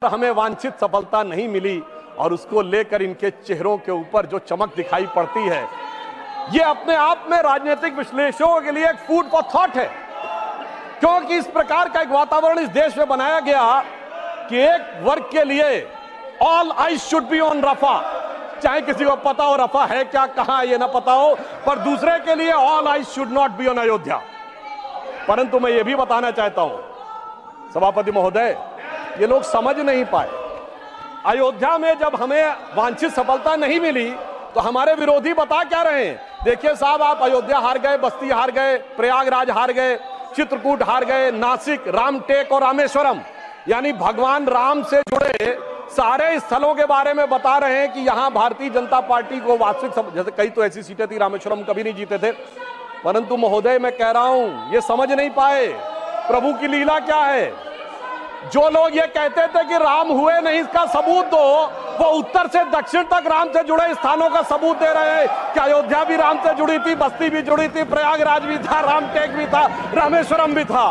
हमें वांछित सफलता नहीं मिली और उसको लेकर इनके चेहरों के ऊपर जो चमक दिखाई पड़ती है, ये अपने आप में राजनीतिक विश्लेषकों के लिए एक फूड फॉर थॉट है। क्योंकि इस प्रकार का एक वातावरण इस देश में बनाया गया कि एक वर्ग के लिए all eyes should be on Rafah, चाहे किसी को पता हो रफा है क्या, कहां ये ना पता हो, पर दूसरे के लिए all eyes should not be on Ayodhya. परंतु मैं ये भी बताना चाहता हूं सभापति महोदय, ये लोग समझ नहीं पाए। अयोध्या में जब हमें वांछित सफलता नहीं मिली तो हमारे विरोधी बता क्या रहे हैं? देखिए साहब, आप अयोध्या हार गए, बस्ती हार गए, प्रयागराज हार गए, चित्रकूट हार गए, नासिक, रामटेक और रामेश्वरम, यानी भगवान राम से जुड़े सारे स्थलों के बारे में बता रहे हैं कि यहां भारतीय जनता पार्टी को वास्तविक, जैसे कई तो ऐसी सीटें थी रामेश्वरम कभी नहीं जीते थे। परंतु महोदय मैं कह रहा हूं, ये समझ नहीं पाए प्रभु की लीला क्या है। जो लोग ये कहते थे कि राम हुए नहीं, इसका सबूत दो, वो उत्तर से दक्षिण तक राम से जुड़े स्थानों का सबूत दे रहे हैं कि अयोध्या भी राम से जुड़ी थी, बस्ती भी जुड़ी थी, प्रयागराज भी था, रामटेक भी था, रामेश्वरम भी था।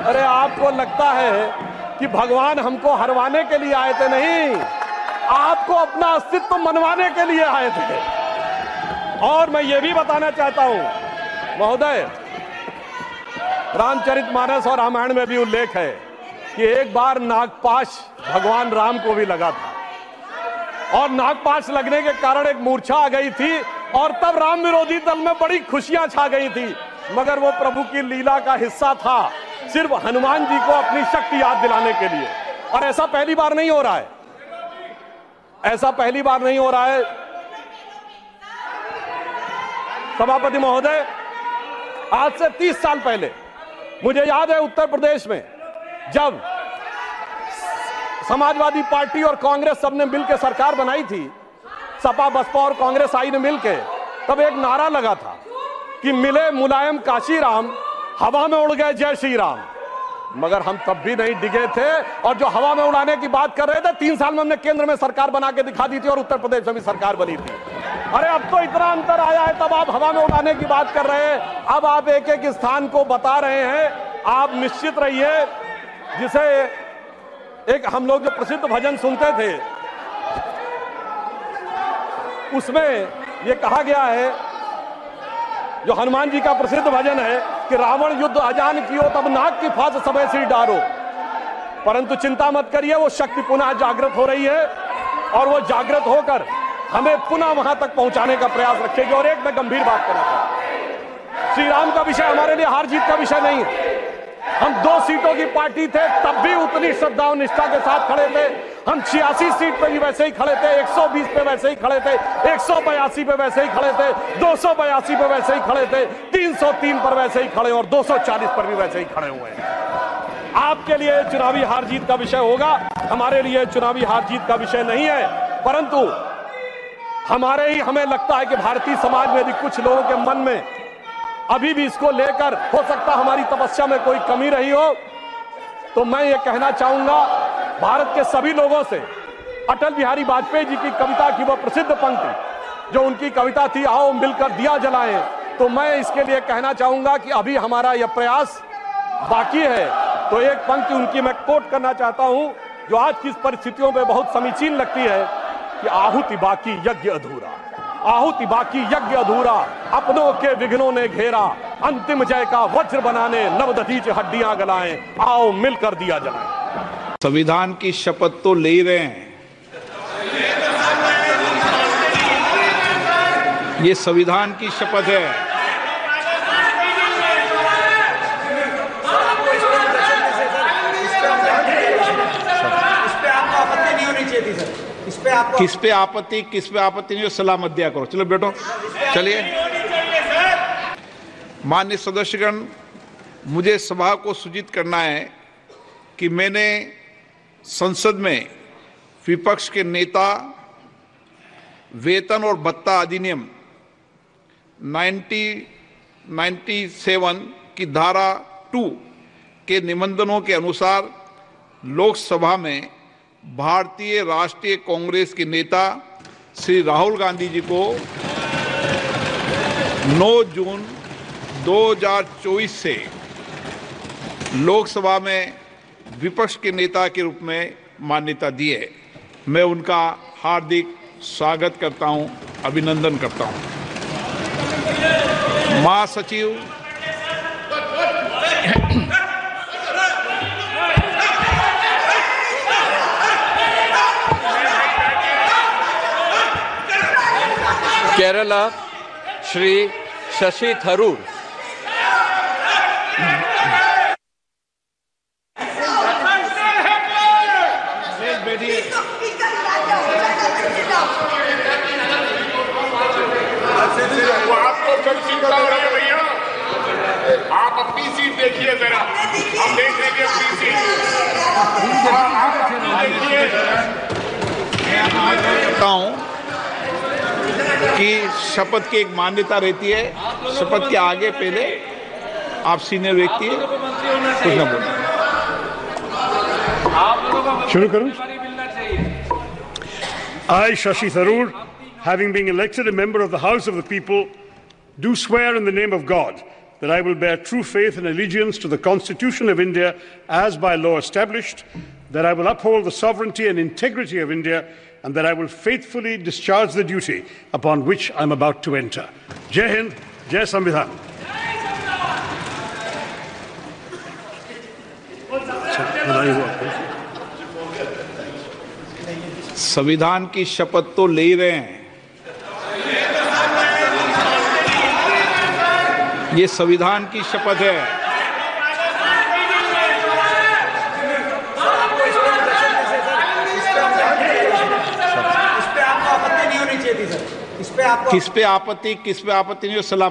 अरे आपको लगता है कि भगवान हमको हरवाने के लिए आए थे? नहीं, आपको अपना अस्तित्व मनवाने के लिए आए थे। और मैं ये भी बताना चाहता हूं महोदय, रामचरितमानस और रामायण में भी उल्लेख है कि एक बार नागपाश भगवान राम को भी लगा था और नागपाश लगने के कारण एक मूर्छा आ गई थी और तब राम विरोधी दल में बड़ी खुशियां छा गई थी। मगर वो प्रभु की लीला का हिस्सा था, सिर्फ हनुमान जी को अपनी शक्ति याद दिलाने के लिए। और ऐसा पहली बार नहीं हो रहा है, ऐसा पहली बार नहीं हो रहा है सभापति महोदय। आज से 30 साल पहले मुझे याद है उत्तर प्रदेश में जब समाजवादी पार्टी और कांग्रेस सबने मिलकर सरकार बनाई थी, सपा बसपा और कांग्रेस आई ने मिलकर, तब एक नारा लगा था कि मिले मुलायम काशीराम, हवा में उड़ गए जय श्री राम। मगर हम तब भी नहीं डिगे थे और जो हवा में उड़ाने की बात कर रहे थे, 3 साल में हमने केंद्र में सरकार बना के दिखा दी थी और उत्तर प्रदेश में भी सरकार बनी थी। अरे अब तो इतना अंतर आया है, तब आप हवा में उड़ाने की बात कर रहे हैं, अब आप एक एक स्थान को बता रहे हैं। आप निश्चित रहिए, जिसे एक हम लोग जो प्रसिद्ध भजन सुनते थे उसमें यह कहा गया है, जो हनुमान जी का प्रसिद्ध भजन है कि रावण युद्ध अजान कियो तब नाग की फांस सबे सिर डारो। परंतु चिंता मत करिए, वो शक्ति पुनः जागृत हो रही है और वो जागृत होकर हमें पुनः वहां तक पहुंचाने का प्रयास रखेगी। और एक मैं गंभीर बात करना चाहता हूं, श्री राम का विषय हमारे लिए हार जीत का विषय नहीं है। हम 2 सीटों की पार्टी थे, तब भी उतनी श्रद्धा और निष्ठा के साथ खड़े थे। हम 86 सीट पे भी वैसे ही खड़े थे, 120 पे वैसे ही खड़े थे, 182 पे वैसे ही खड़े थे, 282 पे वैसे ही खड़े थे, 303 पर वैसे ही खड़े और 240 पर भी वैसे ही खड़े हुए हैं। आपके लिए चुनावी हार जीत का विषय होगा, हमारे लिए चुनावी हार जीत का विषय नहीं है। परंतु हमें लगता है कि भारतीय समाज में भी कुछ लोगों के मन में अभी भी इसको लेकर हो सकता हमारी तपस्या में कोई कमी रही हो। तो मैं ये कहना चाहूंगा भारत के सभी लोगों से, अटल बिहारी वाजपेयी जी की कविता की वो प्रसिद्ध पंक्ति जो उनकी कविता थी, आओ मिलकर दिया जलाएं, तो मैं इसके लिए कहना चाहूंगा कि अभी हमारा यह प्रयास बाकी है। तो एक पंक्ति उनकी मैं कोट करना चाहता हूं जो आज की परिस्थितियों में बहुत समीचीन लगती है कि आहुति बाकी यज्ञ अधूरा, आहुति बाकी यज्ञ अधूरा, अपनों के विघ्नों ने घेरा, अंतिम जय का वज्र बनाने नवदधीच हड्डियां गलाएं, आओ मिलकर दिया जलाएं। संविधान की शपथ तो ले रहे हैं, ये संविधान की शपथ है। किस पे आपत्ति नहीं हो, सलाह मत दिया करो। चलो बैठो, चलिए। माननीय सदस्यगण, मुझे सभा को सूचित करना है कि मैंने संसद में विपक्ष के नेता वेतन और भत्ता अधिनियम 1997 की धारा 2 के निबंधनों के अनुसार लोकसभा में भारतीय राष्ट्रीय कांग्रेस के नेता श्री राहुल गांधी जी को 9 जून 2024 से लोकसभा में विपक्ष के नेता के रूप में मान्यता दी है। मैं उनका हार्दिक स्वागत करता हूं, अभिनंदन करता हूं। महासचिव केरला श्री शशि थरूर। वो आपको फिर चिंता हो रही है भैया, आप अपनी सीट देखिए जरा, हम देख लेंगे अपनी सीट। आप अपनी देखिए। कि शपथ की एक मान्यता रहती है, शपथ के आगे पहले आप सीनियर व्यक्ति है, कुछ ना बोलें। शुरू करूं? I, Shashi Tharoor, having been elected a member of the House of the People, do swear in the name of God that I will bear true faith and allegiance to the Constitution of India as by law established, that I will uphold the sovereignty and integrity of India, and that I will faithfully discharge the duty upon which I am about to enter. Jai Hind, Jai Samvidhan. संविधान की शपथ तो ले ही रहे हैं, ये संविधान की शपथ है। किस पे आपत्ति नहीं हो, सलामत